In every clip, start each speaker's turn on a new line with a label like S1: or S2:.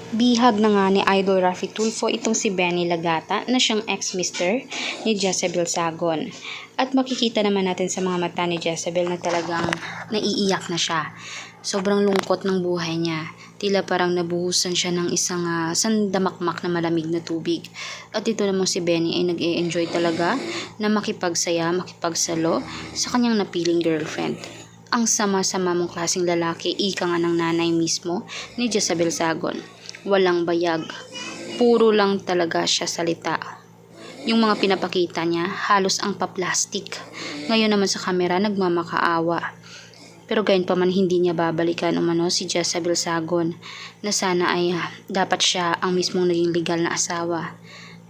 S1: Bihag na nga ni Idol Raffy Tulfo itong si Benny Lagata na siyang ex-mister ni Jezebel Sagon. At makikita naman natin sa mga mata ni Jezebel na talagang naiiyak na siya. Sobrang lungkot ng buhay niya. Tila parang nabuhusan siya ng isang sandamakmak na malamig na tubig. At ito naman si Benny ay nag-e-enjoy talaga na makipagsaya, makipagsalo sa kanyang napiling girlfriend. Ang sama-sama mong klaseng lalaki, ika nga ng nanay mismo ni Jezebel Sagon. Walang bayag. Puro lang talaga siya salita. Yung mga pinapakita niya, halos ang paplastik. Ngayon naman sa kamera, nagmamakaawa. Pero gayon pa man, hindi niya babalikan umano si Jezebel Sagon na sana ay dapat siya ang mismong naging legal na asawa.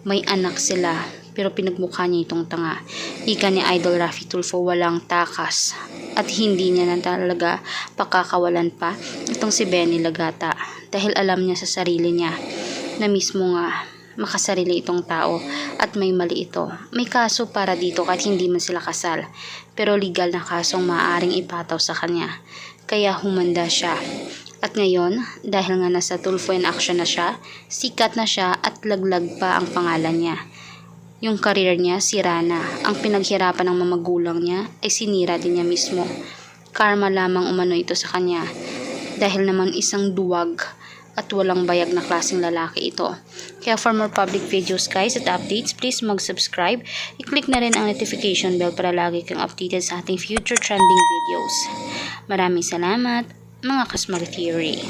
S1: May anak sila, pero pinagmukha niya itong tanga. Ika ni Idol Raffy Tulfo, walang takas. At hindi niya na talaga pakakawalan pa itong si Benny Lagata. Dahil alam niya sa sarili niya na mismo nga makasarili itong tao at may mali ito. May kaso para dito kahit hindi man sila kasal. Pero legal na kasong maaaring ipataw sa kanya. Kaya humanda siya. At ngayon, dahil nga nasa Tulfo in action na siya, sikat na siya at laglag pa ang pangalan niya. Yung career niya, sira na. Ang pinaghirapan ng mga magulang niya ay sinira din niya mismo. Karma lamang umano ito sa kanya. Dahil naman isang duwag at walang bayag na klaseng lalaki ito. Kaya for more public videos guys at updates, please mag-subscribe. I-click na rin ang notification bell para lagi kang updated sa ating future trending videos. Maraming salamat mga Kasmar Theory.